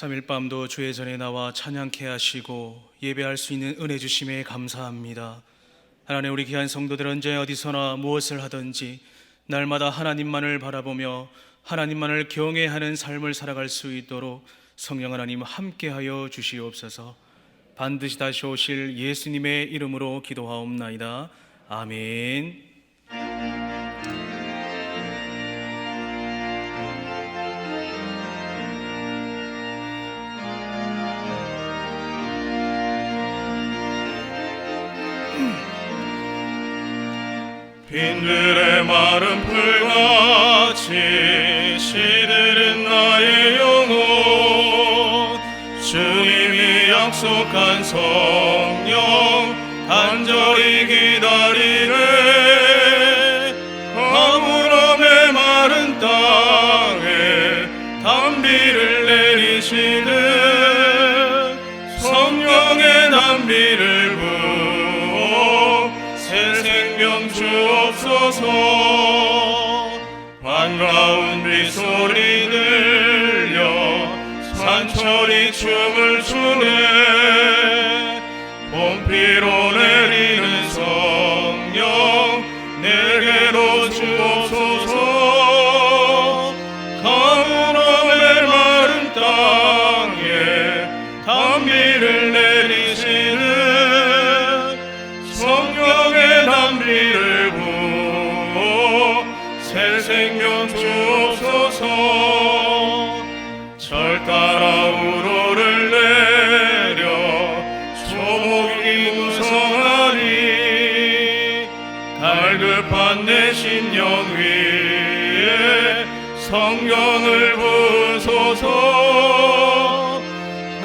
3일 밤도 주의 전에 나와 찬양케 하시고 예배할 수 있는 은혜 주심에 감사합니다. 하나님, 우리 귀한 성도들 언제 어디서나 무엇을 하든지 날마다 하나님만을 바라보며 하나님만을 경외하는 삶을 살아갈 수 있도록 성령 하나님 함께하여 주시옵소서. 반드시 다시 오실 예수님의 이름으로 기도하옵나이다. 아멘. 빈들의 마른 풀같이 시들은 나의 영혼, 주님이 약속한 성령 간절히 기다리네. 가물함의 마른 땅에 단비를 내리시네. 성령의 단비를 부어 새 생명 주옵소서. 반가운 빗소리 들려 산천이 춤을 추네. 봄비로 내리는 성령 내게로 주옵소서. 가물함의 마른 땅에 단비를 내리시는 성령의 단비를 부어 새 생명 주옵소서. 절 따라 우로를 내려 초목이 무성하리. 갈급한 내 심령 위에 성령을 부으소서.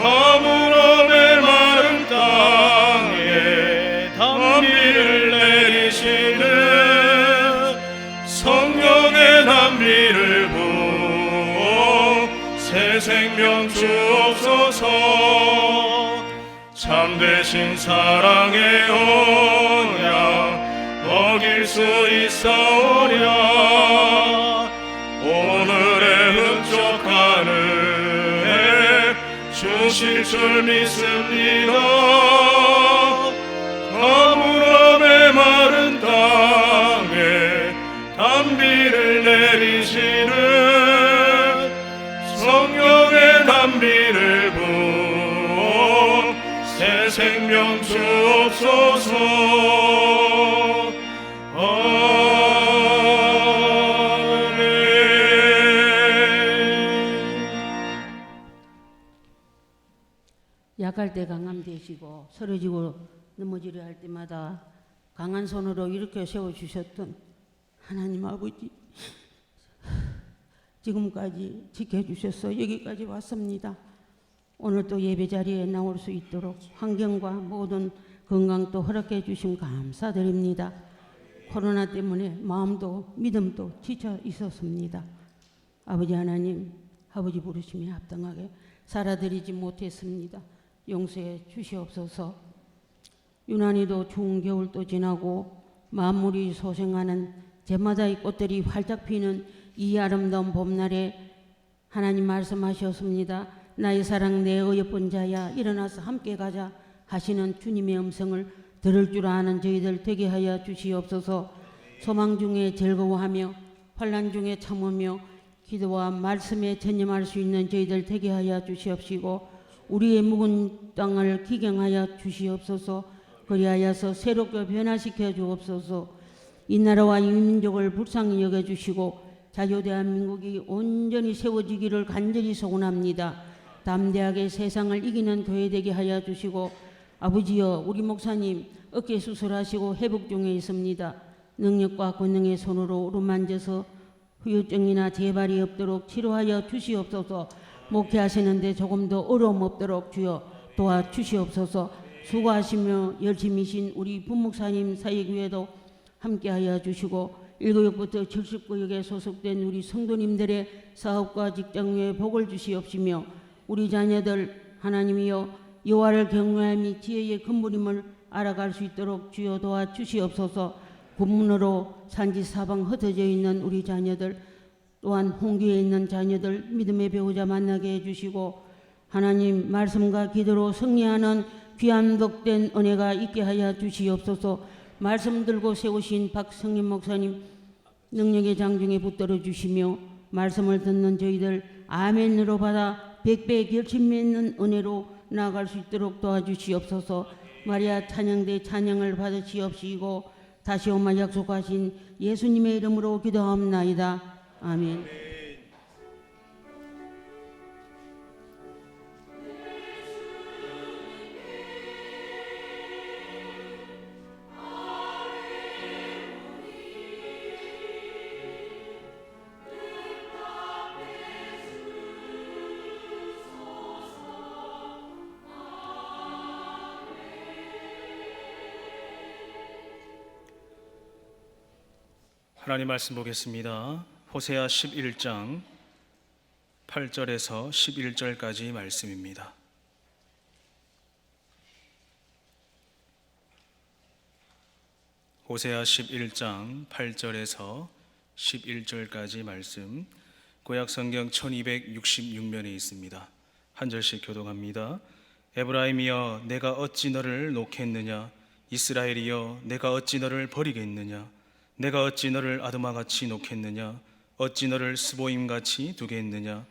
가물함의 마른 땅에 단비를 내리시는 성령의 단비를 부어 새 생명 주옵소서. 참되신 사랑의 언약 어길 수 있사오랴. 오늘의 흡족한 은혜 주실 줄 믿습니다. 가물함의 마른 땅에 단비를 내리시는 성령의 단비를 부어 새 생명 주옵소서. 약할 때 강함 되시고 쓰러지고 넘어지려 할 때마다 강한 손으로 이렇게 세워주셨던 하나님 아버지, 지금까지 지켜주셔서 여기까지 왔습니다. 오늘 또 예배 자리에 나올 수 있도록 환경과 모든 건강도 허락해 주심 감사드립니다. 코로나 때문에 마음도 믿음도 지쳐 있었습니다. 아버지 하나님, 아버지 부르심에 합당하게 살아드리지 못했습니다. 용서해 주시옵소서. 유난히도 추운 겨울도 지나고 만물이 소생하는 제마다의 꽃들이 활짝 피는 이 아름다운 봄날에 하나님 말씀하셨습니다. 나의 사랑 내 어여쁜 자야 일어나서 함께 가자 하시는 주님의 음성을 들을 줄 아는 저희들 되게 하여 주시옵소서. 소망 중에 즐거워하며 환난 중에 참으며 기도와 말씀에 전념할 수 있는 저희들 되게 하여 주시옵시고, 우리의 묵은 땅을 기경하여 주시옵소서. 그리하여서 새롭게 변화시켜 주옵소서. 이 나라와 이 민족을 불쌍히 여겨주시고 자유 대한민국이 온전히 세워지기를 간절히 소원합니다. 담대하게 세상을 이기는 교회 되게 하여 주시고, 아버지여, 우리 목사님 어깨 수술하시고 회복 중에 있습니다. 능력과 권능의 손으로 어루만져서 후유증이나 재발이 없도록 치료하여 주시옵소서. 목회하시는데 조금 더 어려움 없도록 주여 도와주시옵소서. 수고하시며 열심히신 우리 부목사님 사역위에도 함께하여 주시고, 1구역부터 79역에 소속된 우리 성도님들의 사업과 직장 위에 복을 주시옵시며, 우리 자녀들 하나님이여 여호와를 경외함이 지혜의 근본임을 알아갈 수 있도록 주여 도와주시옵소서. 군문으로 산지 사방 흩어져 있는 우리 자녀들, 또한 홍교에 있는 자녀들 믿음의 배우자 만나게 해주시고, 하나님 말씀과 기도로 승리하는 귀한 복된 은혜가 있게 하여 주시옵소서. 말씀 들고 세우신 박성림 목사님 능력의 장중에 붙들어 주시며 말씀을 듣는 저희들 아멘으로 받아 백배 결심 맺는 은혜로 나아갈 수 있도록 도와주시옵소서. 마리아 찬양대 찬양을 받으시옵시고 다시 오마 약속하신 예수님의 이름으로 기도하옵나이다. 아멘. 하나님 말씀 보겠습니다. 호세아 11장 8절에서 11절까지 말씀입니다. 호세아 11장 8절에서 11절까지 말씀, 구약 성경 1266면에 있습니다. 한 절씩 교독합니다. 에브라임이여 내가 어찌 너를 놓겠느냐, 이스라엘이여 내가 어찌 너를 버리겠느냐, 내가 어찌 너를 아드마같이 놓겠느냐, 어찌 너를 스보임같이 두겠느냐.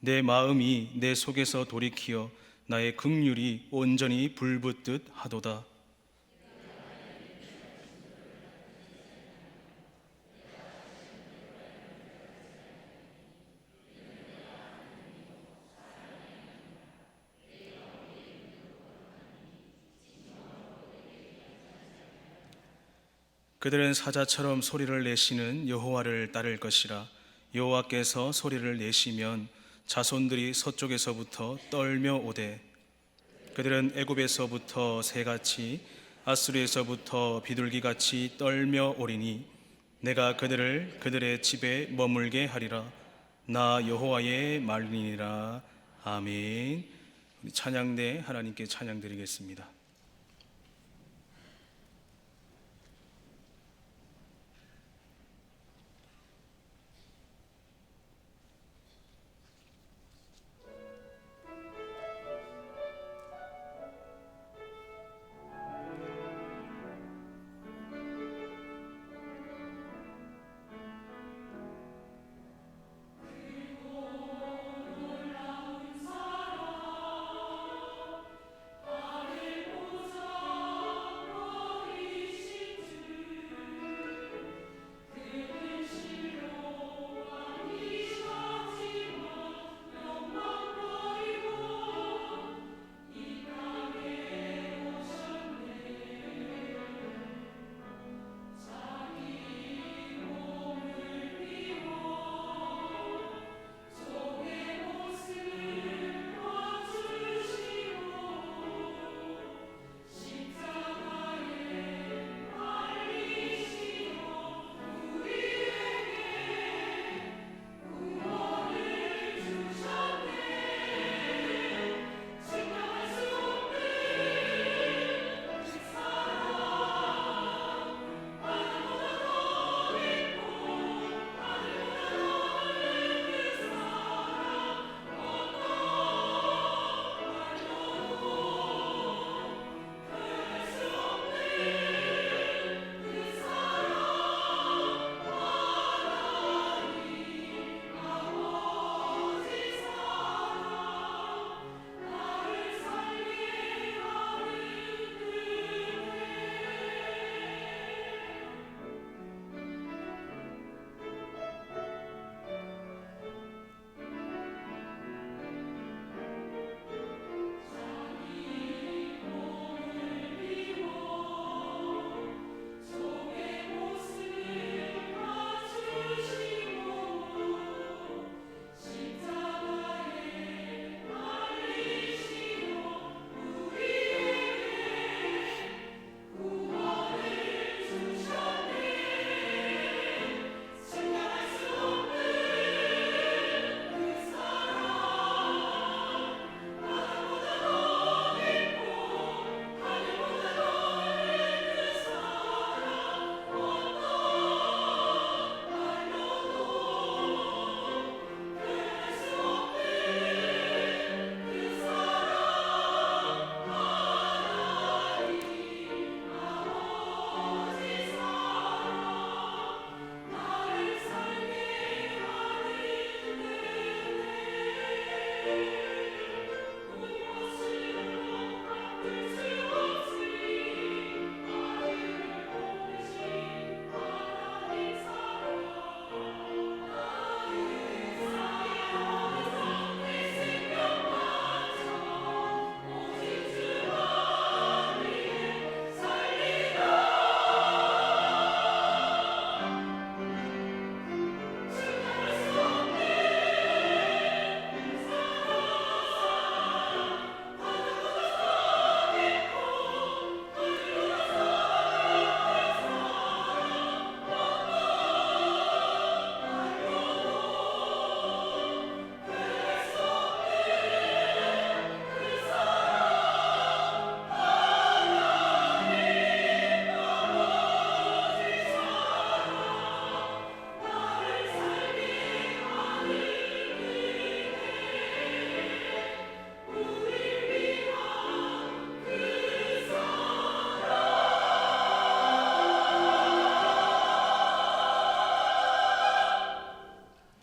내 마음이 내 속에서 돌이키어 나의 긍휼이 온전히 불붙듯 하도다. 그들은 사자처럼 소리를 내시는 여호와를 따를 것이라. 여호와께서 소리를 내시면 자손들이 서쪽에서부터 떨며 오되, 그들은 애굽에서부터 새같이 아수르에서부터 비둘기같이 떨며 오리니 내가 그들을 그들의 집에 머물게 하리라. 나 여호와의 말이니라. 아멘. 우리 찬양대 하나님께 찬양드리겠습니다.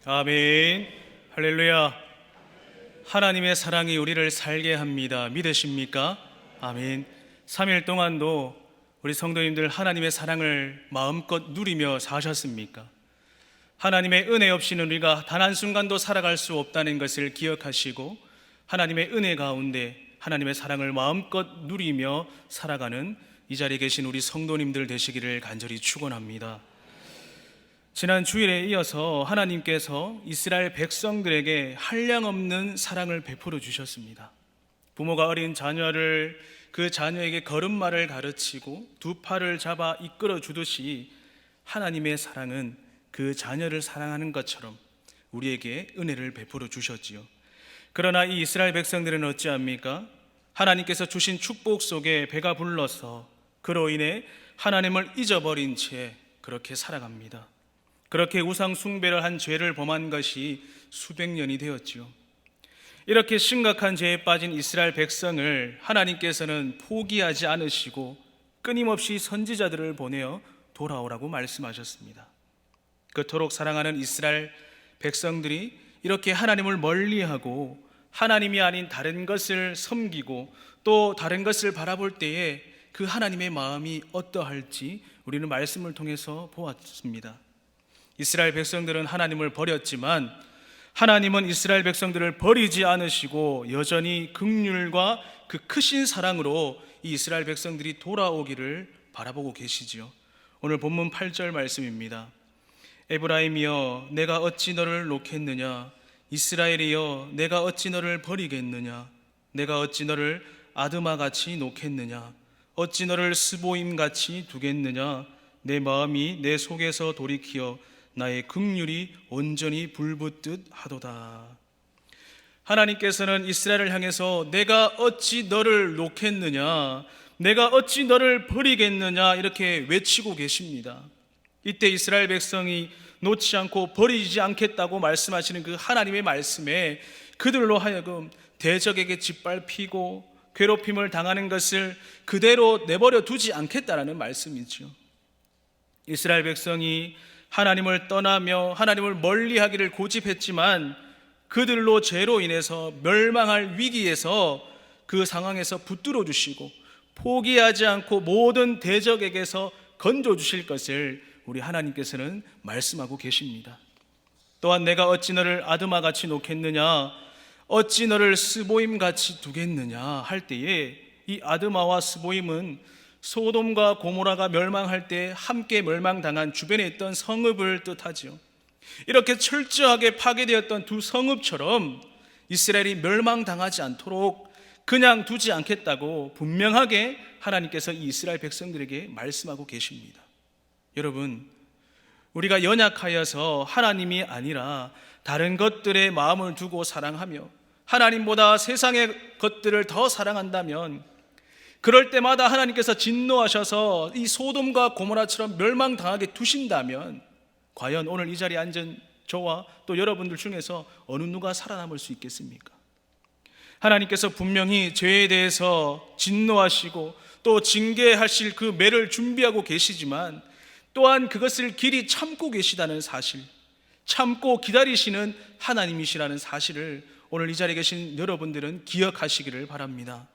아멘. 할렐루야. 하나님의 사랑이 우리를 살게 합니다. 믿으십니까? 아멘. 3일 동안도 우리 성도님들 하나님의 사랑을 마음껏 누리며 사셨습니까? 하나님의 은혜 없이는 우리가 단 한순간도 살아갈 수 없다는 것을 기억하시고 하나님의 은혜 가운데 하나님의 사랑을 마음껏 누리며 살아가는 이 자리에 계신 우리 성도님들 되시기를 간절히 축원합니다. 지난 주일에 이어서 하나님께서 이스라엘 백성들에게 한량없는 사랑을 베풀어 주셨습니다. 부모가 어린 자녀를 그 자녀에게 걸음마를 가르치고 두 팔을 잡아 이끌어 주듯이 하나님의 사랑은 그 자녀를 사랑하는 것처럼 우리에게 은혜를 베풀어 주셨지요. 그러나 이 이스라엘 백성들은 어찌합니까? 하나님께서 주신 축복 속에 배가 불러서 그로 인해 하나님을 잊어버린 채 그렇게 살아갑니다. 그렇게 우상 숭배를 한 죄를 범한 것이 수백 년이 되었지요. 이렇게 심각한 죄에 빠진 이스라엘 백성을 하나님께서는 포기하지 않으시고 끊임없이 선지자들을 보내어 돌아오라고 말씀하셨습니다. 그토록 사랑하는 이스라엘 백성들이 이렇게 하나님을 멀리하고 하나님이 아닌 다른 것을 섬기고 또 다른 것을 바라볼 때에 그 하나님의 마음이 어떠할지 우리는 말씀을 통해서 보았습니다. 이스라엘 백성들은 하나님을 버렸지만 하나님은 이스라엘 백성들을 버리지 않으시고 여전히 긍휼과 그 크신 사랑으로 이 이스라엘 백성들이 돌아오기를 바라보고 계시지요. 오늘 본문 8절 말씀입니다. 에브라임이여 내가 어찌 너를 놓겠느냐, 이스라엘이여 내가 어찌 너를 버리겠느냐, 내가 어찌 너를 아드마같이 놓겠느냐, 어찌 너를 스보임같이 두겠느냐, 내 마음이 내 속에서 돌이키어 나의 긍휼이 온전히 불붙듯 하도다. 하나님께서는 이스라엘을 향해서 내가 어찌 너를 놓겠느냐, 내가 어찌 너를 버리겠느냐 이렇게 외치고 계십니다. 이때 이스라엘 백성이 놓지 않고 버리지 않겠다고 말씀하시는 그 하나님의 말씀에 그들로 하여금 대적에게 짓밟히고 괴롭힘을 당하는 것을 그대로 내버려 두지 않겠다라는 말씀이죠. 이스라엘 백성이 하나님을 떠나며 하나님을 멀리하기를 고집했지만 그들로 죄로 인해서 멸망할 위기에서 그 상황에서 붙들어 주시고 포기하지 않고 모든 대적에게서 건져 주실 것을 우리 하나님께서는 말씀하고 계십니다. 또한 내가 어찌 너를 아드마같이 놓겠느냐, 어찌 너를 스보임같이 두겠느냐 할 때에 이 아드마와 스보임은 소돔과 고모라가 멸망할 때 함께 멸망당한 주변에 있던 성읍을 뜻하죠. 이렇게 철저하게 파괴되었던 두 성읍처럼 이스라엘이 멸망당하지 않도록 그냥 두지 않겠다고 분명하게 하나님께서 이 이스라엘 백성들에게 말씀하고 계십니다. 여러분, 우리가 연약하여서 하나님이 아니라 다른 것들에 마음을 두고 사랑하며 하나님보다 세상의 것들을 더 사랑한다면 그럴 때마다 하나님께서 진노하셔서 이 소돔과 고모라처럼 멸망당하게 두신다면 과연 오늘 이 자리에 앉은 저와 또 여러분들 중에서 어느 누가 살아남을 수 있겠습니까? 하나님께서 분명히 죄에 대해서 진노하시고 또 징계하실 그 매를 준비하고 계시지만 또한 그것을 길이 참고 계시다는 사실, 참고 기다리시는 하나님이시라는 사실을 오늘 이 자리에 계신 여러분들은 기억하시기를 바랍니다.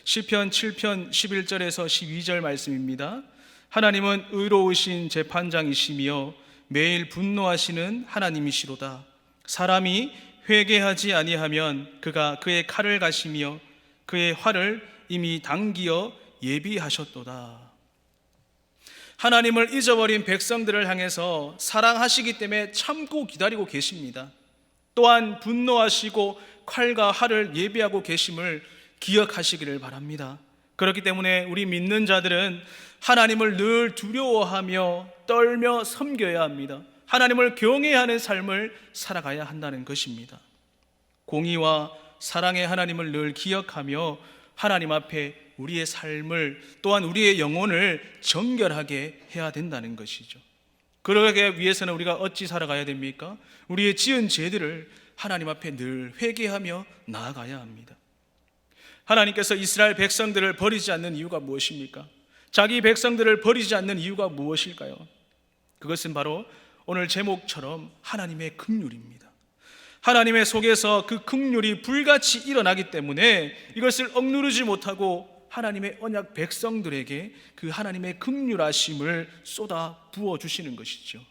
시편 7편 11절에서 12절 말씀입니다. 하나님은 의로우신 재판장이시며 매일 분노하시는 하나님이시로다. 사람이 회개하지 아니하면 그가 그의 칼을 가시며 그의 활을 이미 당기어 예비하셨도다. 하나님을 잊어버린 백성들을 향해서 사랑하시기 때문에 참고 기다리고 계십니다. 또한 분노하시고 칼과 활을 예비하고 계심을 기억하시기를 바랍니다. 그렇기 때문에 우리 믿는 자들은 하나님을 늘 두려워하며 떨며 섬겨야 합니다. 하나님을 경외하는 삶을 살아가야 한다는 것입니다. 공의와 사랑의 하나님을 늘 기억하며 하나님 앞에 우리의 삶을 또한 우리의 영혼을 정결하게 해야 된다는 것이죠. 그러기 위해서는 우리가 어찌 살아가야 됩니까? 우리의 지은 죄들을 하나님 앞에 늘 회개하며 나아가야 합니다. 하나님께서 이스라엘 백성들을 버리지 않는 이유가 무엇입니까? 자기 백성들을 버리지 않는 이유가 무엇일까요? 그것은 바로 오늘 제목처럼 하나님의 긍휼입니다. 하나님의 속에서 그 긍휼이 불같이 일어나기 때문에 이것을 억누르지 못하고 하나님의 언약 백성들에게 그 하나님의 긍휼하심을 쏟아 부어주시는 것이죠.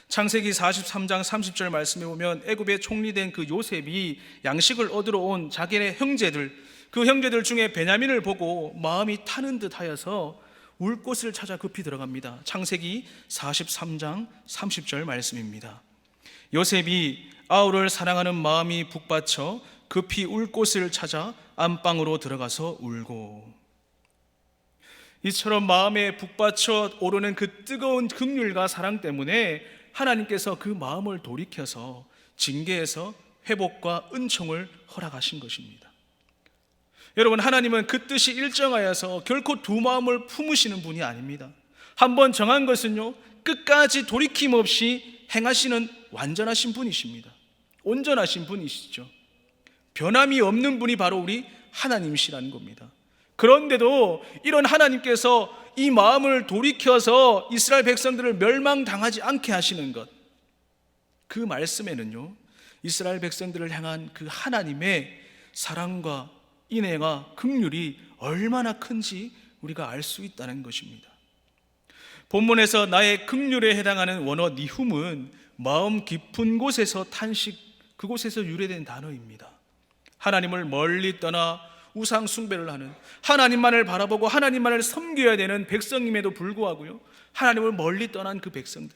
창세기 43장 30절 말씀에 보면 애굽에 총리된 그 요셉이 양식을 얻으러 온 자기네 형제들, 그 형제들 중에 베냐민을 보고 마음이 타는 듯 하여서 울 곳을 찾아 급히 들어갑니다. 창세기 43장 30절 말씀입니다. 요셉이 아우를 사랑하는 마음이 북받쳐 급히 울 곳을 찾아 안방으로 들어가서 울고, 이처럼 마음에 북받쳐 오르는 그 뜨거운 긍휼과 사랑 때문에 하나님께서 그 마음을 돌이켜서 징계에서 회복과 은총을 허락하신 것입니다. 여러분, 하나님은 그 뜻이 일정하여서 결코 두 마음을 품으시는 분이 아닙니다. 한번 정한 것은요, 끝까지 돌이킴 없이 행하시는 완전하신 분이십니다. 온전하신 분이시죠. 변함이 없는 분이 바로 우리 하나님이시라는 겁니다. 그런데도 이런 하나님께서 이 마음을 돌이켜서 이스라엘 백성들을 멸망당하지 않게 하시는 것, 그 말씀에는요, 이스라엘 백성들을 향한 그 하나님의 사랑과 인애와 긍휼이 얼마나 큰지 우리가 알 수 있다는 것입니다. 본문에서 나의 긍휼에 해당하는 원어 니훔은 마음 깊은 곳에서 탄식, 그곳에서 유래된 단어입니다. 하나님을 멀리 떠나 우상 숭배를 하는, 하나님만을 바라보고 하나님만을 섬겨야 되는 백성임에도 불구하고요, 하나님을 멀리 떠난 그 백성들,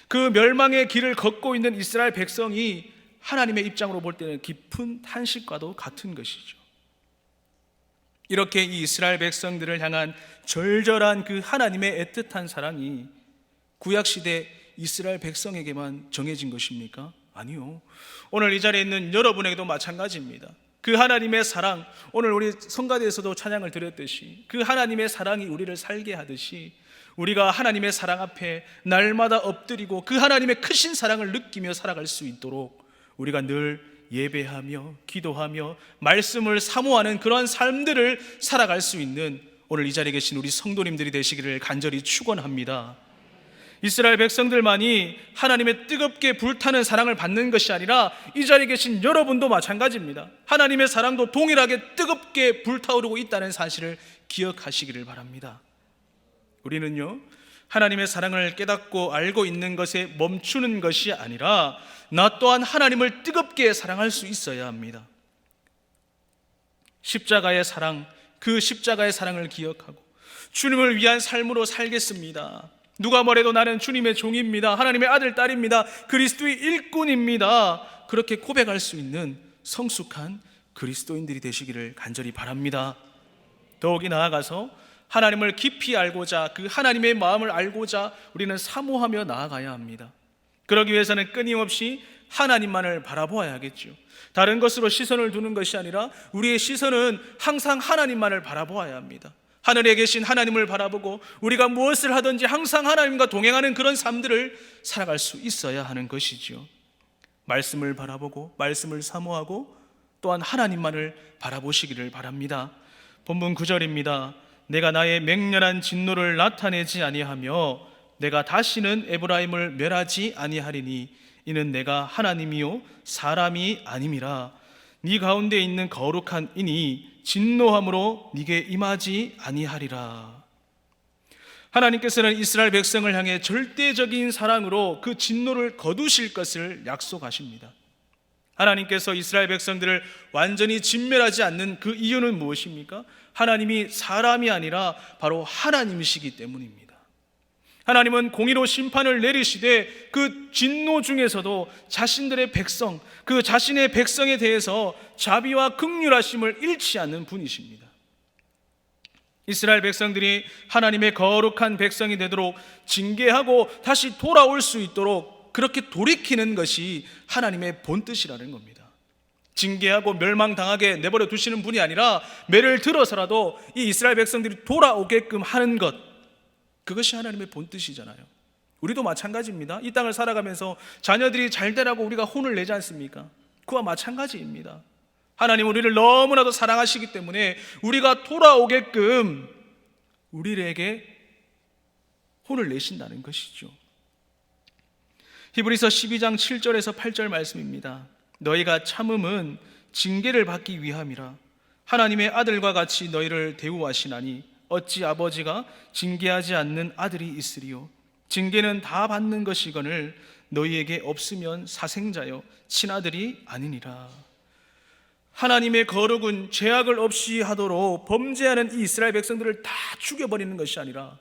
그 멸망의 길을 걷고 있는 이스라엘 백성이 하나님의 입장으로 볼 때는 깊은 탄식과도 같은 것이죠. 이렇게 이 이스라엘 백성들을 향한 절절한 그 하나님의 애틋한 사랑이 구약시대 이스라엘 백성에게만 정해진 것입니까? 아니요. 오늘 이 자리에 있는 여러분에게도 마찬가지입니다. 그 하나님의 사랑, 오늘 우리 성가대에서도 찬양을 드렸듯이 그 하나님의 사랑이 우리를 살게 하듯이 우리가 하나님의 사랑 앞에 날마다 엎드리고 그 하나님의 크신 사랑을 느끼며 살아갈 수 있도록 우리가 늘 예배하며 기도하며 말씀을 사모하는 그런 삶들을 살아갈 수 있는 오늘 이 자리에 계신 우리 성도님들이 되시기를 간절히 축원합니다. 이스라엘 백성들만이 하나님의 뜨겁게 불타는 사랑을 받는 것이 아니라 이 자리에 계신 여러분도 마찬가지입니다. 하나님의 사랑도 동일하게 뜨겁게 불타오르고 있다는 사실을 기억하시기를 바랍니다. 우리는요, 하나님의 사랑을 깨닫고 알고 있는 것에 멈추는 것이 아니라 나 또한 하나님을 뜨겁게 사랑할 수 있어야 합니다. 십자가의 사랑, 그 십자가의 사랑을 기억하고 주님을 위한 삶으로 살겠습니다. 누가 뭐래도 나는 주님의 종입니다. 하나님의 아들, 딸입니다. 그리스도의 일꾼입니다. 그렇게 고백할 수 있는 성숙한 그리스도인들이 되시기를 간절히 바랍니다. 더욱이 나아가서 하나님을 깊이 알고자, 그 하나님의 마음을 알고자 우리는 사모하며 나아가야 합니다. 그러기 위해서는 끊임없이 하나님만을 바라보아야 하겠죠. 다른 것으로 시선을 두는 것이 아니라 우리의 시선은 항상 하나님만을 바라보아야 합니다. 하늘에 계신 하나님을 바라보고 우리가 무엇을 하든지 항상 하나님과 동행하는 그런 삶들을 살아갈 수 있어야 하는 것이죠. 말씀을 바라보고 말씀을 사모하고 또한 하나님만을 바라보시기를 바랍니다. 본문 9절입니다. 내가 나의 맹렬한 진노를 나타내지 아니하며 내가 다시는 에브라임을 멸하지 아니하리니 이는 내가 하나님이요 사람이 아님이라. 네 가운데 있는 거룩한 이니 진노함으로 네게 임하지 아니하리라. 하나님께서는 이스라엘 백성을 향해 절대적인 사랑으로 그 진노를 거두실 것을 약속하십니다. 하나님께서 이스라엘 백성들을 완전히 진멸하지 않는 그 이유는 무엇입니까? 하나님이 사람이 아니라 바로 하나님이시기 때문입니다. 하나님은 공의로 심판을 내리시되 그 진노 중에서도 자신들의 백성, 그 자신의 백성에 대해서 자비와 긍휼하심을 잃지 않는 분이십니다. 이스라엘 백성들이 하나님의 거룩한 백성이 되도록 징계하고 다시 돌아올 수 있도록 그렇게 돌이키는 것이 하나님의 본뜻이라는 겁니다. 징계하고 멸망당하게 내버려 두시는 분이 아니라 매를 들어서라도 이 이스라엘 백성들이 돌아오게끔 하는 것, 그것이 하나님의 본뜻이잖아요. 우리도 마찬가지입니다. 이 땅을 살아가면서 자녀들이 잘 되라고 우리가 혼을 내지 않습니까? 그와 마찬가지입니다. 하나님 우리를 너무나도 사랑하시기 때문에 우리가 돌아오게끔 우리에게 혼을 내신다는 것이죠. 히브리서 12장 7절에서 8절 말씀입니다. 너희가 참음은 징계를 받기 위함이라. 하나님의 아들과 같이 너희를 대우하시나니 어찌 아버지가 징계하지 않는 아들이 있으리요. 징계는 다 받는 것이거늘 너희에게 없으면 사생자요 친아들이 아니니라. 하나님의 거룩은 죄악을 없이 하도록 범죄하는 이 이스라엘 백성들을 다 죽여버리는 것이 아니라,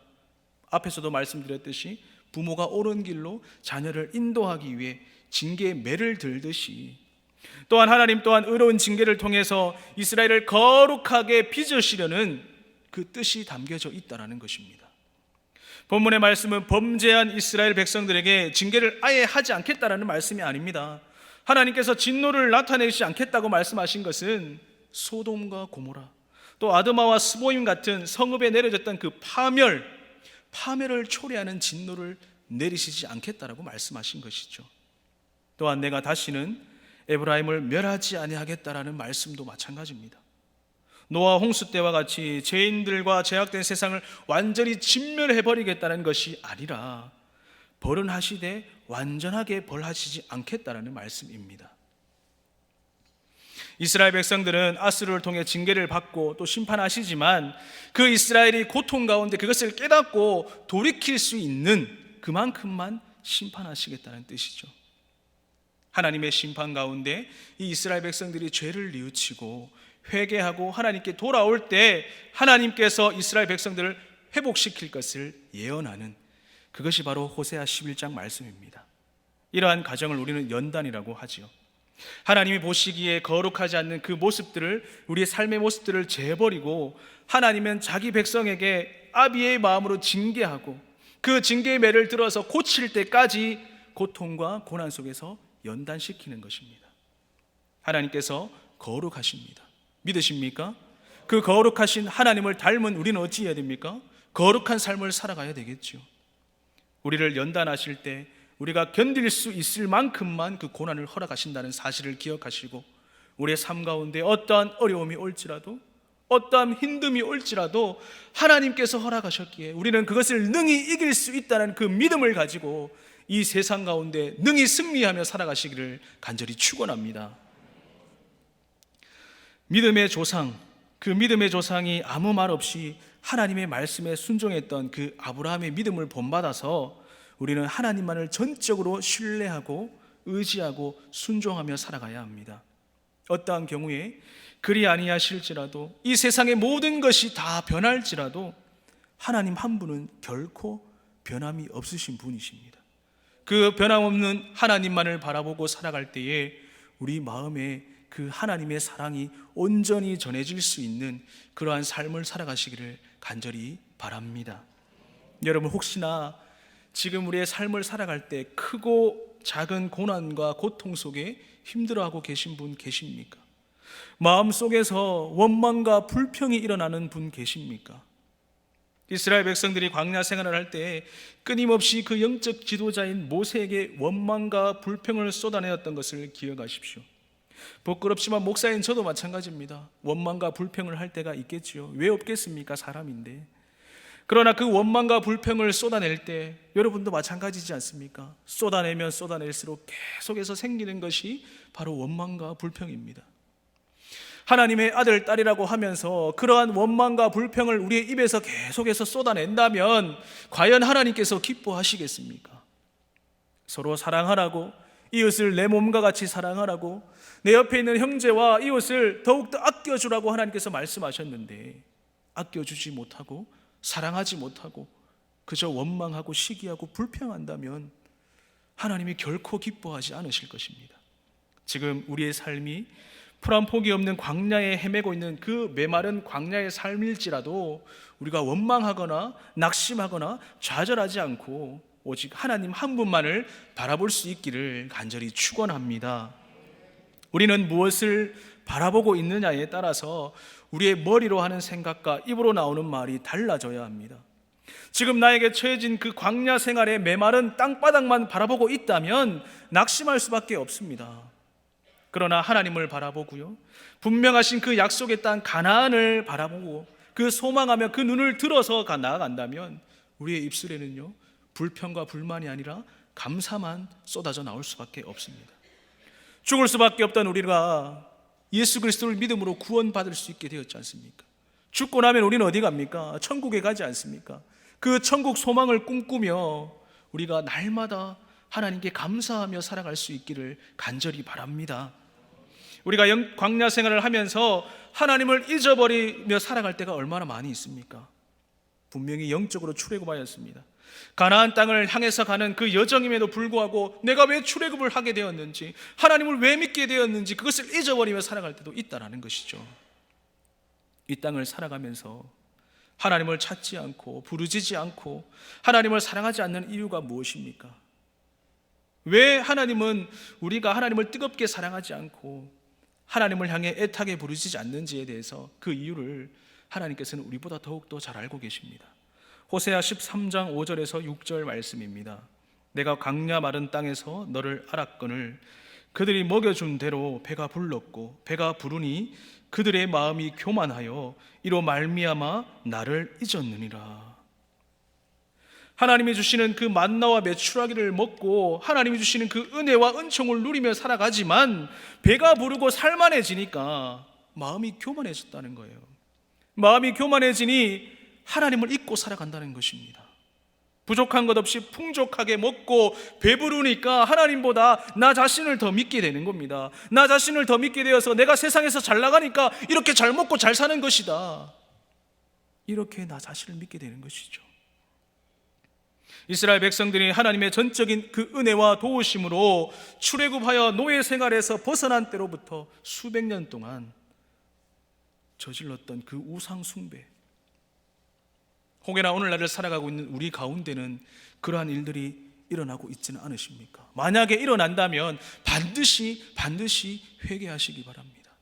앞에서도 말씀드렸듯이 부모가 옳은 길로 자녀를 인도하기 위해 징계의 매를 들듯이, 또한 하나님 또한 의로운 징계를 통해서 이스라엘을 거룩하게 빚으시려는 그 뜻이 담겨져 있다는 것입니다. 본문의 말씀은 범죄한 이스라엘 백성들에게 징계를 아예 하지 않겠다라는 말씀이 아닙니다. 하나님께서 진노를 나타내지 않겠다고 말씀하신 것은 소돔과 고모라, 또 아드마와 스보임 같은 성읍에 내려졌던 그 파멸을 초래하는 진노를 내리시지 않겠다라고 말씀하신 것이죠. 또한 내가 다시는 에브라임을 멸하지 아니하겠다라는 말씀도 마찬가지입니다. 노아 홍수 때와 같이 죄인들과 죄악된 세상을 완전히 진멸해버리겠다는 것이 아니라 벌은 하시되 완전하게 벌하시지 않겠다라는 말씀입니다. 이스라엘 백성들은 아수르를 통해 징계를 받고 또 심판하시지만 그 이스라엘이 고통 가운데 그것을 깨닫고 돌이킬 수 있는 그만큼만 심판하시겠다는 뜻이죠. 하나님의 심판 가운데 이 이스라엘 백성들이 죄를 뉘우치고 회개하고 하나님께 돌아올 때 하나님께서 이스라엘 백성들을 회복시킬 것을 예언하는, 그것이 바로 호세아 11장 말씀입니다. 이러한 가정을 우리는 연단이라고 하지요. 하나님이 보시기에 거룩하지 않는 그 모습들을, 우리의 삶의 모습들을 재버리고 하나님은 자기 백성에게 아비의 마음으로 징계하고 그 징계의 매를 들어서 고칠 때까지 고통과 고난 속에서 연단시키는 것입니다. 하나님께서 거룩하십니다. 믿으십니까? 그 거룩하신 하나님을 닮은 우리는 어찌 해야 됩니까? 거룩한 삶을 살아가야 되겠죠. 우리를 연단하실 때 우리가 견딜 수 있을 만큼만 그 고난을 허락하신다는 사실을 기억하시고, 우리의 삶 가운데 어떠한 어려움이 올지라도, 어떠한 힘듦이 올지라도 하나님께서 허락하셨기에 우리는 그것을 능히 이길 수 있다는 그 믿음을 가지고 이 세상 가운데 능히 승리하며 살아가시기를 간절히 축원합니다. 믿음의 조상, 그 믿음의 조상이 아무 말 없이 하나님의 말씀에 순종했던 그 아브라함의 믿음을 본받아서 우리는 하나님만을 전적으로 신뢰하고 의지하고 순종하며 살아가야 합니다. 어떠한 경우에 그리 아니하실지라도, 이 세상의 모든 것이 다 변할지라도 하나님 한 분은 결코 변함이 없으신 분이십니다. 그 변함없는 하나님만을 바라보고 살아갈 때에 우리 마음에 그 하나님의 사랑이 온전히 전해질 수 있는 그러한 삶을 살아가시기를 간절히 바랍니다. 여러분, 혹시나 지금 우리의 삶을 살아갈 때 크고 작은 고난과 고통 속에 힘들어하고 계신 분 계십니까? 마음속에서 원망과 불평이 일어나는 분 계십니까? 이스라엘 백성들이 광야 생활을 할 때 끊임없이 그 영적 지도자인 모세에게 원망과 불평을 쏟아내었던 것을 기억하십시오. 부끄럽지만 목사인 저도 마찬가지입니다. 원망과 불평을 할 때가 있겠지요. 왜 없겠습니까? 사람인데. 그러나 그 원망과 불평을 쏟아낼 때 여러분도 마찬가지지 않습니까? 쏟아내면 쏟아낼수록 계속해서 생기는 것이 바로 원망과 불평입니다. 하나님의 아들, 딸이라고 하면서 그러한 원망과 불평을 우리의 입에서 계속해서 쏟아낸다면 과연 하나님께서 기뻐하시겠습니까? 서로 사랑하라고, 이웃을 내 몸과 같이 사랑하라고, 내 옆에 있는 형제와 이웃을 더욱더 아껴주라고 하나님께서 말씀하셨는데 아껴주지 못하고 사랑하지 못하고 그저 원망하고 시기하고 불평한다면 하나님이 결코 기뻐하지 않으실 것입니다. 지금 우리의 삶이 풀 한 폭이 없는 광야에 헤매고 있는 그 메마른 광야의 삶일지라도 우리가 원망하거나 낙심하거나 좌절하지 않고 오직 하나님 한 분만을 바라볼 수 있기를 간절히 축원합니다. 우리는 무엇을 바라보고 있느냐에 따라서 우리의 머리로 하는 생각과 입으로 나오는 말이 달라져야 합니다. 지금 나에게 처해진 그 광야 생활의 메마른 땅바닥만 바라보고 있다면 낙심할 수밖에 없습니다. 그러나 하나님을 바라보고요, 분명하신 그 약속의 땅 가나안을 바라보고 그 소망하며 그 눈을 들어서 나아간다면 우리의 입술에는요 불평과 불만이 아니라 감사만 쏟아져 나올 수밖에 없습니다. 죽을 수밖에 없던 우리가 예수 그리스도를 믿음으로 구원받을 수 있게 되었지 않습니까? 죽고 나면 우리는 어디 갑니까? 천국에 가지 않습니까? 그 천국 소망을 꿈꾸며 우리가 날마다 하나님께 감사하며 살아갈 수 있기를 간절히 바랍니다. 우리가 광야 생활을 하면서 하나님을 잊어버리며 살아갈 때가 얼마나 많이 있습니까? 분명히 영적으로 출애굽하였습니다. 가나안 땅을 향해서 가는 그 여정임에도 불구하고 내가 왜 출애굽을 하게 되었는지, 하나님을 왜 믿게 되었는지 그것을 잊어버리며 살아갈 때도 있다라는 것이죠. 이 땅을 살아가면서 하나님을 찾지 않고 부르짖지 않고 하나님을 사랑하지 않는 이유가 무엇입니까? 왜 하나님은 우리가 하나님을 뜨겁게 사랑하지 않고 하나님을 향해 애타게 부르짖지 않는지에 대해서 그 이유를 하나님께서는 우리보다 더욱더 잘 알고 계십니다. 호세아 13장 5절에서 6절 말씀입니다. 내가 광야 마른 땅에서 너를 알았거늘 그들이 먹여준 대로 배가 불렀고 배가 부르니 그들의 마음이 교만하여 이로 말미암아 나를 잊었느니라. 하나님이 주시는 그 만나와 메추라기를 먹고 하나님이 주시는 그 은혜와 은총을 누리며 살아가지만 배가 부르고 살만해지니까 마음이 교만해졌다는 거예요. 마음이 교만해지니 하나님을 잊고 살아간다는 것입니다. 부족한 것 없이 풍족하게 먹고 배부르니까 하나님보다 나 자신을 더 믿게 되는 겁니다. 나 자신을 더 믿게 되어서 내가 세상에서 잘 나가니까 이렇게 잘 먹고 잘 사는 것이다, 이렇게 나 자신을 믿게 되는 것이죠. 이스라엘 백성들이 하나님의 전적인 그 은혜와 도우심으로 출애굽하여 노예 생활에서 벗어난 때로부터 수백 년 동안 저질렀던 그 우상 숭배, 혹여나 오늘날을 살아가고 있는 우리 가운데는 그러한 일들이 일어나고 있지는 않으십니까? 만약에 일어난다면 반드시 회개하시기 바랍니다.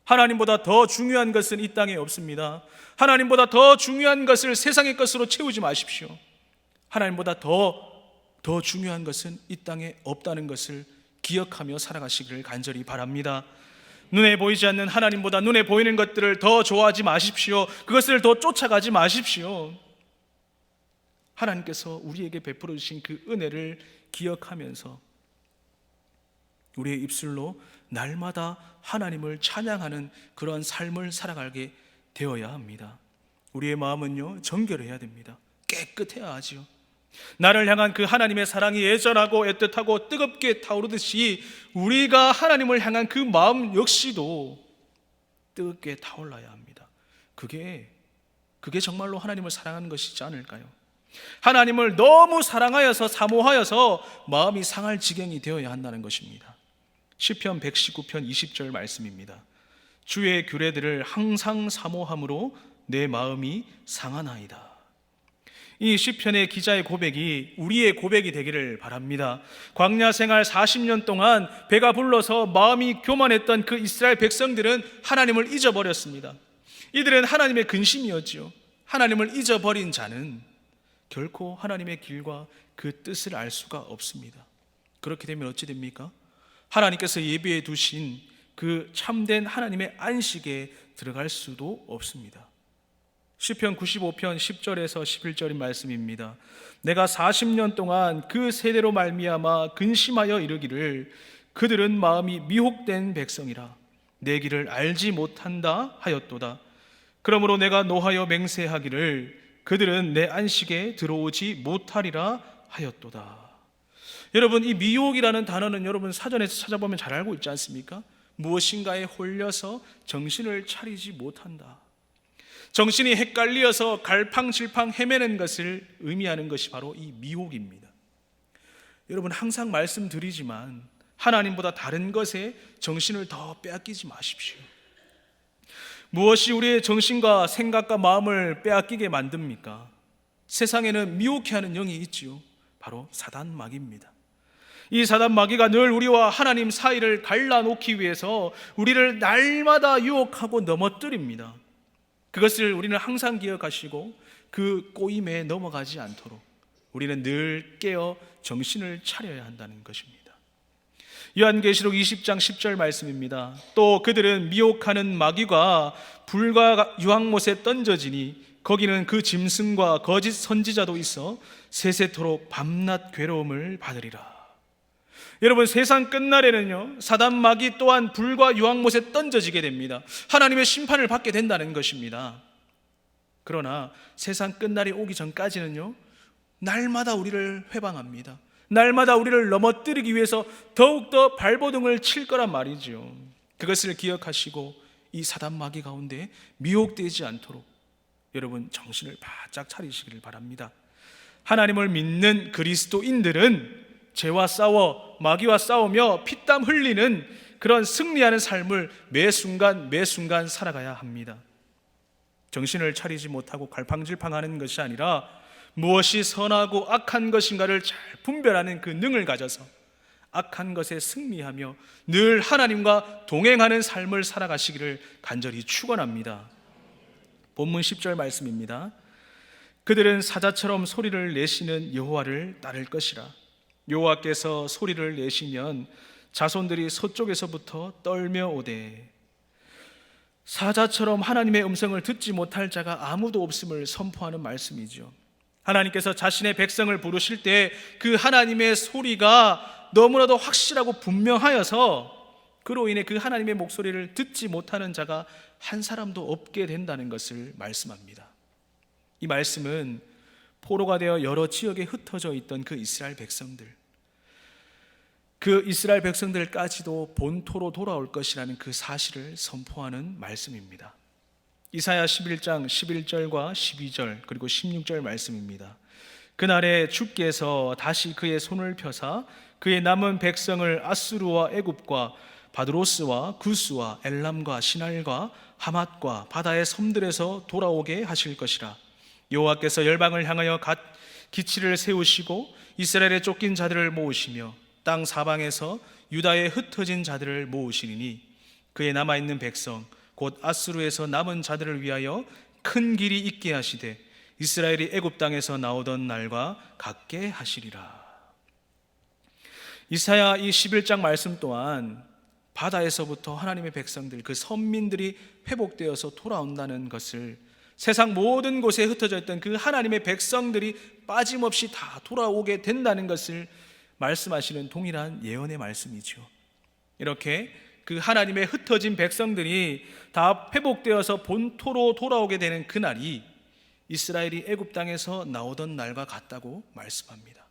하나님보다 더 중요한 것은 이 땅에 없습니다. 하나님보다 더 중요한 것을 세상의 것으로 채우지 마십시오. 하나님보다 더 중요한 것은 이 땅에 없다는 것을 기억하며 살아가시기를 간절히 바랍니다. 눈에 보이지 않는 하나님보다 눈에 보이는 것들을 더 좋아하지 마십시오. 그것을 더 쫓아가지 마십시오. 하나님께서 우리에게 베풀어 주신 그 은혜를 기억하면서 우리의 입술로 날마다 하나님을 찬양하는 그런 삶을 살아가게 되어야 합니다. 우리의 마음은요, 정결해야 됩니다. 깨끗해야 하지요. 나를 향한 그 하나님의 사랑이 애절하고 애틋하고 뜨겁게 타오르듯이 우리가 하나님을 향한 그 마음 역시도 뜨겁게 타올라야 합니다. 그게 정말로 하나님을 사랑하는 것이지 않을까요? 하나님을 너무 사랑하여서 사모하여서 마음이 상할 지경이 되어야 한다는 것입니다. 시편 119편 20절 말씀입니다. 주의 규례들을 항상 사모함으로 내 마음이 상하나이다. 이 시편의 기자의 고백이 우리의 고백이 되기를 바랍니다. 광야 생활 40년 동안 배가 불러서 마음이 교만했던 그 이스라엘 백성들은 하나님을 잊어버렸습니다. 이들은 하나님의 근심이었지요. 하나님을 잊어버린 자는 결코 하나님의 길과 그 뜻을 알 수가 없습니다. 그렇게 되면 어찌 됩니까? 하나님께서 예비해 두신 그 참된 하나님의 안식에 들어갈 수도 없습니다. 시편 95편 10절에서 11절인 말씀입니다. 내가 40년 동안 그 세대로 말미암아 근심하여 이르기를 그들은 마음이 미혹된 백성이라 내 길을 알지 못한다 하였도다. 그러므로 내가 노하여 맹세하기를 그들은 내 안식에 들어오지 못하리라 하였도다. 여러분, 이 미혹이라는 단어는 여러분 사전에서 찾아보면 잘 알고 있지 않습니까? 무엇인가에 홀려서 정신을 차리지 못한다, 정신이 헷갈려서 갈팡질팡 헤매는 것을 의미하는 것이 바로 이 미혹입니다. 여러분, 항상 말씀드리지만 하나님보다 다른 것에 정신을 더 빼앗기지 마십시오. 무엇이 우리의 정신과 생각과 마음을 빼앗기게 만듭니까? 세상에는 미혹해 하는 영이 있지요. 바로 사단 마귀입니다. 이 사단 마귀가 늘 우리와 하나님 사이를 갈라놓기 위해서 우리를 날마다 유혹하고 넘어뜨립니다. 그것을 우리는 항상 기억하시고 그 꼬임에 넘어가지 않도록 우리는 늘 깨어 정신을 차려야 한다는 것입니다. 요한계시록 20장 10절 말씀입니다. 또 그들은 미혹하는 마귀가 불과 유황못에 던져지니 거기는 그 짐승과 거짓 선지자도 있어 세세토록 밤낮 괴로움을 받으리라. 여러분, 세상 끝날에는요, 사단 마귀 또한 불과 유황못에 던져지게 됩니다. 하나님의 심판을 받게 된다는 것입니다. 그러나 세상 끝날이 오기 전까지는요, 날마다 우리를 회방합니다. 날마다 우리를 넘어뜨리기 위해서 더욱더 발버둥을 칠 거란 말이죠. 그것을 기억하시고 이 사단 마귀 가운데 미혹되지 않도록 여러분 정신을 바짝 차리시기를 바랍니다. 하나님을 믿는 그리스도인들은 죄와 싸워 마귀와 싸우며 피땀 흘리는 그런 승리하는 삶을 매 순간 살아가야 합니다. 정신을 차리지 못하고 갈팡질팡하는 것이 아니라 무엇이 선하고 악한 것인가를 잘 분별하는 그 능을 가져서 악한 것에 승리하며 늘 하나님과 동행하는 삶을 살아가시기를 간절히 축원합니다. 본문 10절 말씀입니다. 그들은 사자처럼 소리를 내시는 여호와를 따를 것이라. 여호와께서 소리를 내시면 자손들이 서쪽에서부터 떨며 오되. 사자처럼 하나님의 음성을 듣지 못할 자가 아무도 없음을 선포하는 말씀이죠. 하나님께서 자신의 백성을 부르실 때 그 하나님의 소리가 너무나도 확실하고 분명하여서 그로 인해 그 하나님의 목소리를 듣지 못하는 자가 한 사람도 없게 된다는 것을 말씀합니다. 이 말씀은 포로가 되어 여러 지역에 흩어져 있던 그 이스라엘 백성들, 그 이스라엘 백성들까지도 본토로 돌아올 것이라는 그 사실을 선포하는 말씀입니다. 이사야 11장 11절과 12절 그리고 16절 말씀입니다. 그날에 주께서 다시 그의 손을 펴사 그의 남은 백성을 아수르와 애굽과 바드로스와 구스와 엘람과 시날과 하맛과 바다의 섬들에서 돌아오게 하실 것이라. 여호와께서 열방을 향하여 기치를 세우시고 이스라엘에 쫓긴 자들을 모으시며 땅 사방에서 유다에 흩어진 자들을 모으시리니 그의 남아있는 백성 곧 아수르에서 남은 자들을 위하여 큰 길이 있게 하시되 이스라엘이 애굽 땅에서 나오던 날과 같게 하시리라. 이사야 이 11장 말씀 또한 바다에서부터 하나님의 백성들, 그 선민들이 회복되어서 돌아온다는 것을, 세상 모든 곳에 흩어져 있던 그 하나님의 백성들이 빠짐없이 다 돌아오게 된다는 것을 말씀하시는 동일한 예언의 말씀이죠. 이렇게 그 하나님의 흩어진 백성들이 다 회복되어서 본토로 돌아오게 되는 그날이 이스라엘이 애굽 땅에서 나오던 날과 같다고 말씀합니다.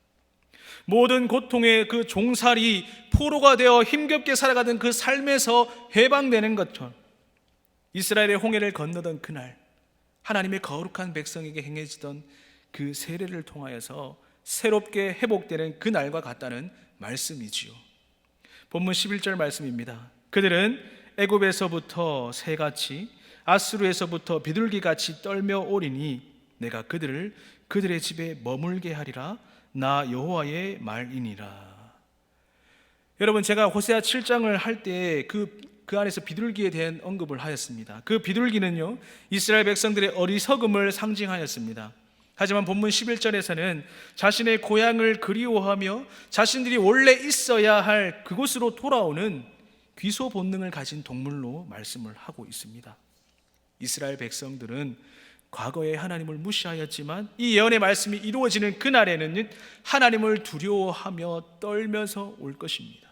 모든 고통의 그 종살이 포로가 되어 힘겹게 살아가던 그 삶에서 해방되는 것처럼 이스라엘의 홍해를 건너던 그날 하나님의 거룩한 백성에게 행해지던 그 세례를 통하여서 새롭게 회복되는 그날과 같다는 말씀이지요. 본문 11절 말씀입니다. 그들은 애굽에서부터 새같이 아수르에서부터 비둘기같이 떨며 오리니 내가 그들의 집에 머물게 하리라. 나 여호와의 말이니라. 여러분, 제가 호세아 7장을 할 때 그 안에서 비둘기에 대한 언급을 하였습니다. 그 비둘기는요, 이스라엘 백성들의 어리석음을 상징하였습니다. 하지만 본문 11절에서는 자신의 고향을 그리워하며 자신들이 원래 있어야 할 그곳으로 돌아오는 귀소 본능을 가진 동물로 말씀을 하고 있습니다. 이스라엘 백성들은 과거에 하나님을 무시하였지만 이 예언의 말씀이 이루어지는 그날에는 하나님을 두려워하며 떨면서 올 것입니다.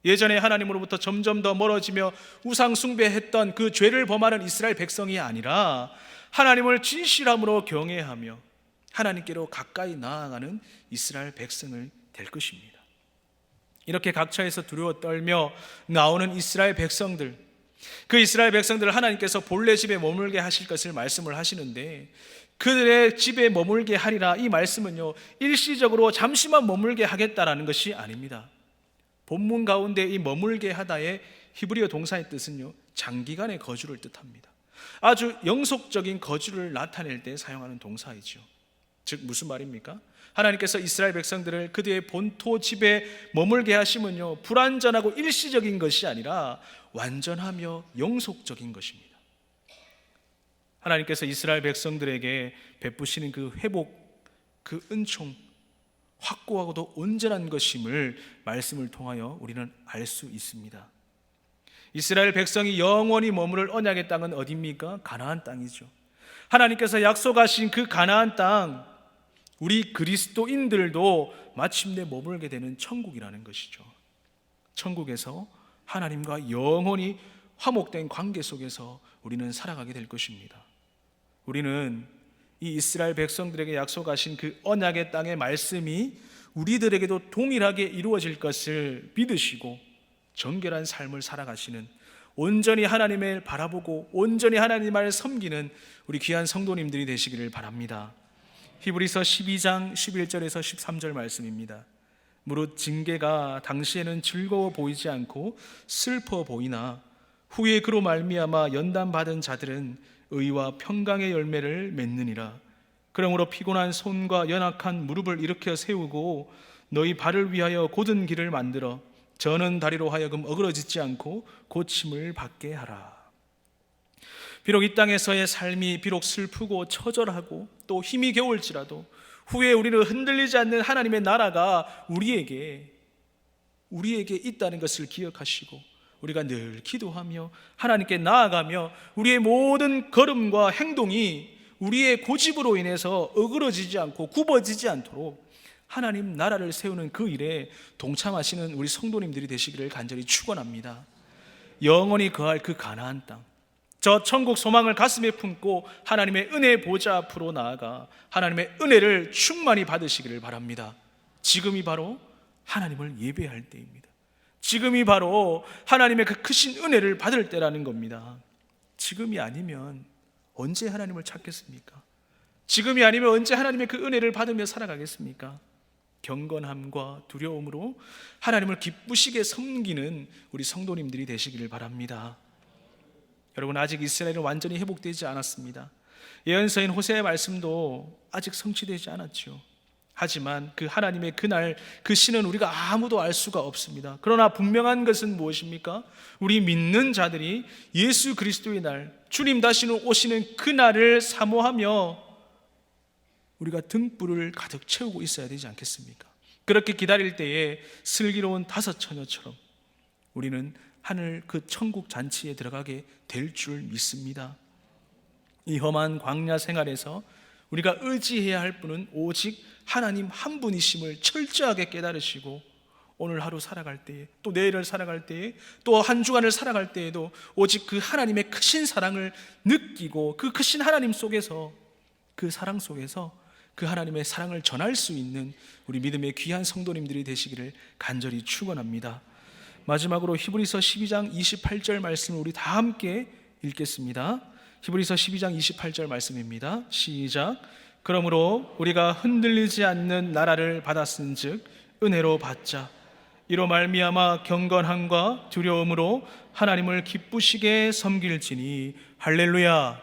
예전에 하나님으로부터 점점 더 멀어지며 우상 숭배했던 그 죄를 범하는 이스라엘 백성이 아니라 하나님을 진실함으로 경외하며 하나님께로 가까이 나아가는 이스라엘 백성을 될 것입니다. 이렇게 각처에서 두려워 떨며 나오는 이스라엘 백성들, 그 이스라엘 백성들을 하나님께서 본래 집에 머물게 하실 것을 말씀을 하시는데, 그들의 집에 머물게 하리라, 이 말씀은요 일시적으로 잠시만 머물게 하겠다라는 것이 아닙니다. 본문 가운데 이 머물게 하다의 히브리어 동사의 뜻은요 장기간의 거주를 뜻합니다. 아주 영속적인 거주를 나타낼 때 사용하는 동사이죠. 즉 무슨 말입니까? 하나님께서 이스라엘 백성들을 그들의 본토 집에 머물게 하시면요 불완전하고 일시적인 것이 아니라 완전하며 영속적인 것입니다. 하나님께서 이스라엘 백성들에게 베푸시는 그 회복, 그 은총, 확고하고도 온전한 것임을 말씀을 통하여 우리는 알 수 있습니다. 이스라엘 백성이 영원히 머무를 언약의 땅은 어디입니까? 가나안 땅이죠. 하나님께서 약속하신 그 가나안 땅, 우리 그리스도인들도 마침내 머물게 되는 천국이라는 것이죠. 천국에서 하나님과 영원히 화목된 관계 속에서 우리는 살아가게 될 것입니다. 우리는 이 이스라엘 백성들에게 약속하신 그 언약의 땅의 말씀이 우리들에게도 동일하게 이루어질 것을 믿으시고 정결한 삶을 살아가시는, 온전히 하나님을 바라보고 온전히 하나님을 섬기는 우리 귀한 성도님들이 되시기를 바랍니다. 히브리서 12장 11절에서 13절 말씀입니다. 무릇 징계가 당시에는 즐거워 보이지 않고 슬퍼 보이나 후에 그로 말미암아 연단받은 자들은 의와 평강의 열매를 맺느니라. 그러므로 피곤한 손과 연약한 무릎을 일으켜 세우고 너희 발을 위하여 곧은 길을 만들어 저는 다리로 하여금 어그러지지 않고 고침을 받게 하라. 비록 이 땅에서의 삶이 비록 슬프고 처절하고 또 힘이 겨울지라도 후에 우리는 흔들리지 않는 하나님의 나라가 우리에게 있다는 것을 기억하시고 우리가 늘 기도하며 하나님께 나아가며 우리의 모든 걸음과 행동이 우리의 고집으로 인해서 어그러지지 않고 굽어지지 않도록 하나님 나라를 세우는 그 일에 동참하시는 우리 성도님들이 되시기를 간절히 축원합니다. 영원히 거할 그 가나안 땅, 저 천국 소망을 가슴에 품고 하나님의 은혜 보좌 앞으로 나아가 하나님의 은혜를 충만히 받으시기를 바랍니다. 지금이 바로 하나님을 예배할 때입니다. 지금이 바로 하나님의 그 크신 은혜를 받을 때라는 겁니다. 지금이 아니면 언제 하나님을 찾겠습니까? 지금이 아니면 언제 하나님의 그 은혜를 받으며 살아가겠습니까? 경건함과 두려움으로 하나님을 기쁘시게 섬기는 우리 성도님들이 되시기를 바랍니다. 여러분, 아직 이스라엘은 완전히 회복되지 않았습니다. 예언서인 호세의 말씀도 아직 성취되지 않았죠. 하지만 그 하나님의 그날 그 신은 우리가 아무도 알 수가 없습니다. 그러나 분명한 것은 무엇입니까? 우리 믿는 자들이 예수 그리스도의 날, 주님 다시 오시는 그 날을 사모하며 우리가 등불을 가득 채우고 있어야 되지 않겠습니까? 그렇게 기다릴 때에 슬기로운 다섯 처녀처럼 우리는 하늘 그 천국 잔치에 들어가게 될 줄 믿습니다. 이 험한 광야 생활에서 우리가 의지해야 할 분은 오직 하나님 한 분이심을 철저하게 깨달으시고 오늘 하루 살아갈 때에 또 내일을 살아갈 때에 또 한 주간을 살아갈 때에도 오직 그 하나님의 크신 사랑을 느끼고 그 크신 하나님 속에서, 그 사랑 속에서 그 하나님의 사랑을 전할 수 있는 우리 믿음의 귀한 성도님들이 되시기를 간절히 축원합니다. 마지막으로 히브리서 12장 28절 말씀을 우리 다 함께 읽겠습니다. 히브리서 12장 28절 말씀입니다. 시작. 그러므로 우리가 흔들리지 않는 나라를 받았은즉 은혜로 받자. 이로 말미암아 경건함과 두려움으로 하나님을 기쁘시게 섬길지니. 할렐루야.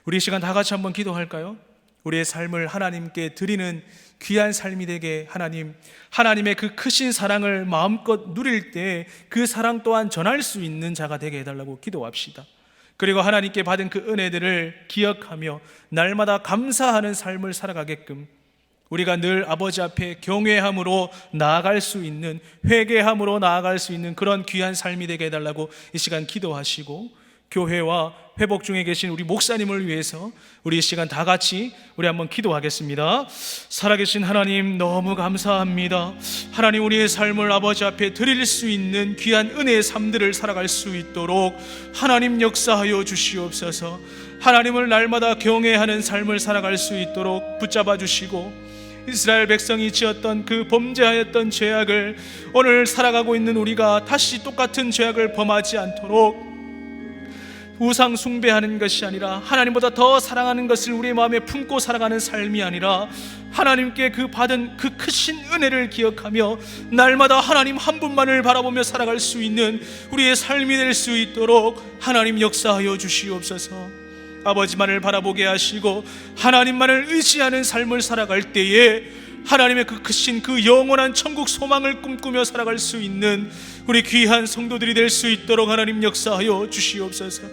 우리 시간 다 같이 한번 기도할까요? 우리의 삶을 하나님께 드리는 귀한 삶이 되게 하나님의 그 크신 사랑을 마음껏 누릴 때 그 사랑 또한 전할 수 있는 자가 되게 해달라고 기도합시다. 그리고 하나님께 받은 그 은혜들을 기억하며 날마다 감사하는 삶을 살아가게끔 우리가 늘 아버지 앞에 경외함으로 나아갈 수 있는, 회개함으로 나아갈 수 있는 그런 귀한 삶이 되게 해달라고 이 시간 기도하시고, 교회와 회복 중에 계신 우리 목사님을 위해서 우리 이 시간 다 같이 우리 한번 기도하겠습니다. 살아계신 하나님, 너무 감사합니다. 하나님, 우리의 삶을 아버지 앞에 드릴 수 있는 귀한 은혜의 삶들을 살아갈 수 있도록 하나님 역사하여 주시옵소서. 하나님을 날마다 경외하는 삶을 살아갈 수 있도록 붙잡아 주시고, 이스라엘 백성이 지었던 그 범죄하였던 죄악을 오늘 살아가고 있는 우리가 다시 똑같은 죄악을 범하지 않도록 우상 숭배하는 것이 아니라 하나님보다 더 사랑하는 것을 우리의 마음에 품고 살아가는 삶이 아니라 하나님께 그 받은 그 크신 은혜를 기억하며 날마다 하나님 한 분만을 바라보며 살아갈 수 있는 우리의 삶이 될 수 있도록 하나님 역사하여 주시옵소서. 아버지만을 바라보게 하시고 하나님만을 의지하는 삶을 살아갈 때에 하나님의 그 크신 그 영원한 천국 소망을 꿈꾸며 살아갈 수 있는 우리 귀한 성도들이 될 수 있도록 하나님 역사하여 주시옵소서.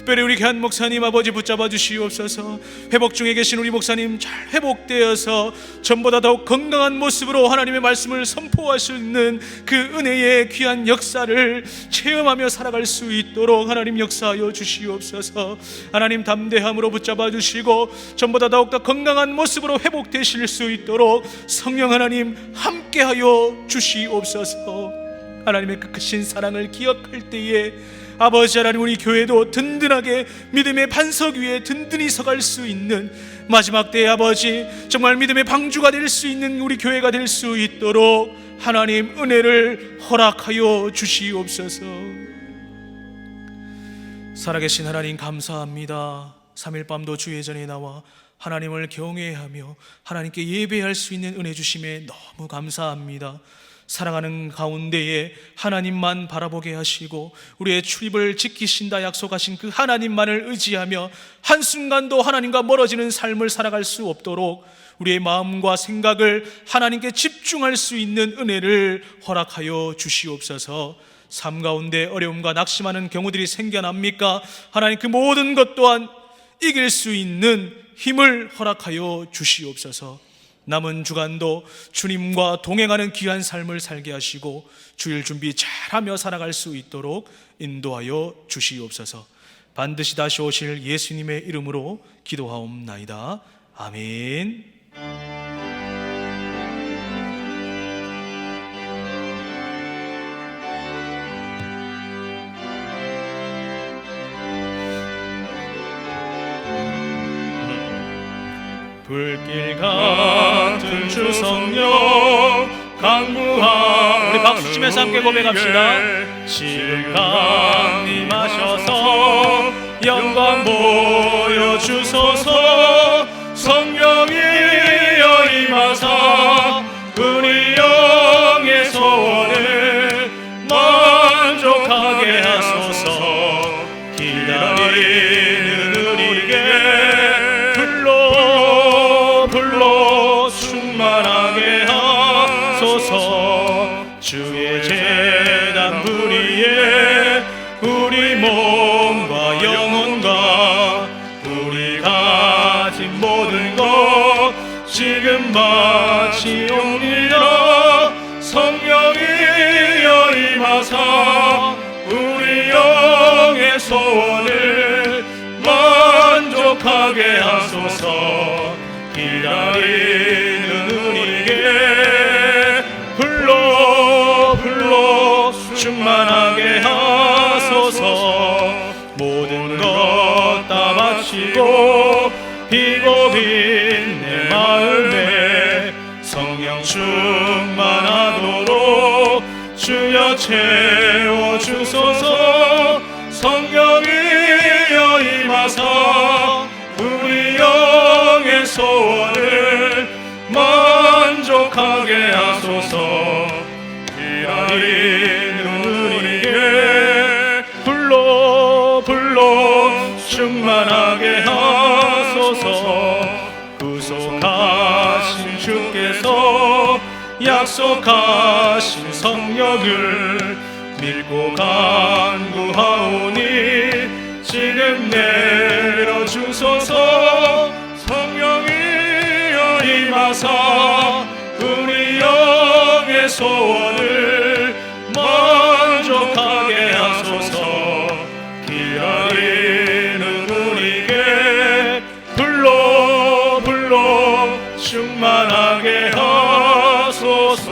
특별히 우리 귀한 목사님 아버지 붙잡아 주시옵소서. 회복 중에 계신 우리 목사님 잘 회복되어서 전보다 더욱 건강한 모습으로 하나님의 말씀을 선포할 수 있는 그 은혜의 귀한 역사를 체험하며 살아갈 수 있도록 하나님 역사하여 주시옵소서. 하나님 담대함으로 붙잡아 주시고 전보다 더욱더 건강한 모습으로 회복되실 수 있도록 성령 하나님 함께하여 주시옵소서. 하나님의 그 크신 사랑을 기억할 때에 아버지 하나님, 우리 교회도 든든하게 믿음의 반석 위에 든든히 서갈 수 있는 마지막 때의 아버지, 정말 믿음의 방주가 될 수 있는 우리 교회가 될 수 있도록 하나님 은혜를 허락하여 주시옵소서. 살아계신 하나님 감사합니다. 3일 밤도 주의 전에 나와 하나님을 경외하며 하나님께 예배할 수 있는 은혜 주심에 너무 감사합니다. 살아가는 가운데에 하나님만 바라보게 하시고 우리의 출입을 지키신다 약속하신 그 하나님만을 의지하며 한순간도 하나님과 멀어지는 삶을 살아갈 수 없도록 우리의 마음과 생각을 하나님께 집중할 수 있는 은혜를 허락하여 주시옵소서. 삶 가운데 어려움과 낙심하는 경우들이 생겨납니까? 하나님 그 모든 것 또한 이길 수 있는 힘을 허락하여 주시옵소서. 남은 주간도 주님과 동행하는 귀한 삶을 살게 하시고 주일 준비 잘하며 살아갈 수 있도록 인도하여 주시옵소서. 반드시 다시 오실 예수님의 이름으로 기도하옵나이다. 아멘. 불길 같은 주 성령 강구하는 우리 박수 치면서 함께 고백합시다. 지금 강림하셔서 영광 보여주소서. 성령이여 임하사 우리 영의 소원을 만족하게 하소서. 기다리는 우리에게 불러 충만하게 하소서. 주의 제단 불위에 우리 몸과 영혼과 우리 가진 모든 것 지금 바치옵니다. 성령이여 임하사 우리 영의 소원을 만족하게 하소서. 기다리는 우리에게 불러 충만하게 하소서. 모든 것 다 바치고 비고 빈 내 마음에 성령 충만하도록 주여 채워주소서. 성령이여 임하사 우리 영의 소원을 만족하게 하소서. 기다리는 우리에게 불러 충만하게 하소서. 구속하신 주께서 약속하신 성령을 믿고 간구하오니 지금 내려주소서. 성령이여 임하사 우리 영의 소원을 만족하게 하소서. 기다리는 우리에게 불러 충만하게 하소서.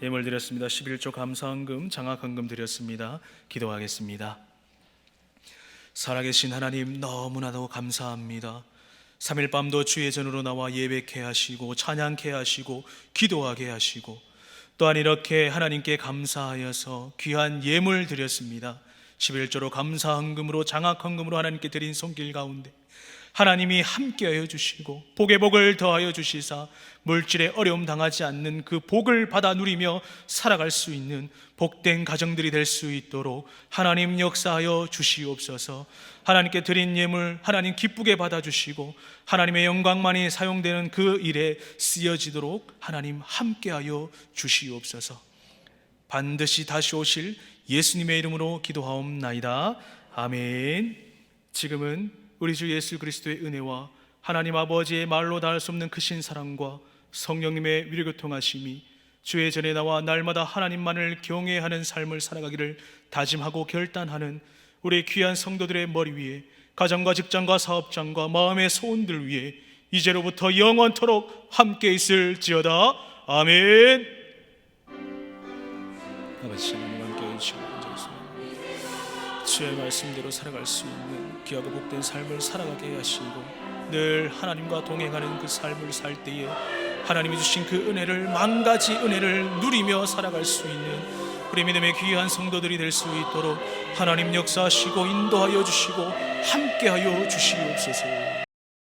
예물 드렸습니다. 11조 감사헌금, 장학헌금 드렸습니다. 기도하겠습니다. 살아계신 하나님 너무나도 감사합니다. 3일 밤도 주의 전으로 나와 예배케 하시고 찬양케 하시고 기도하게 하시고 또한 이렇게 하나님께 감사하여서 귀한 예물 드렸습니다. 11조로 감사헌금으로 장학헌금으로 하나님께 드린 손길 가운데 하나님이 함께하여 주시고 복의 복을 더하여 주시사 물질에 어려움 당하지 않는 그 복을 받아 누리며 살아갈 수 있는 복된 가정들이 될 수 있도록 하나님 역사하여 주시옵소서. 하나님께 드린 예물 하나님 기쁘게 받아주시고 하나님의 영광만이 사용되는 그 일에 쓰여지도록 하나님 함께하여 주시옵소서. 반드시 다시 오실 예수님의 이름으로 기도하옵나이다. 아멘. 지금은 우리 주 예수 그리스도의 은혜와 하나님 아버지의 말로 닿을 수 없는 크신 사랑과 성령님의 위로교통하심이 주의 전에 나와 날마다 하나님만을 경외하는 삶을 살아가기를 다짐하고 결단하는 우리 귀한 성도들의 머리 위에, 가정과 직장과 사업장과 마음의 소원들 위에 이제로부터 영원토록 함께 있을지어다. 아멘. 아버지 하나님 함께 해주시고 주의 말씀대로 살아갈 수 있는 귀하고 복된 삶을 살아가게 하시고 늘 하나님과 동행하는 그 삶을 살 때에 하나님이 주신 그 은혜를, 만가지 은혜를 누리며 살아갈 수 있는 우리 믿음의 귀한 성도들이 될 수 있도록 하나님 역사하시고 인도하여 주시고 함께하여 주시옵소서.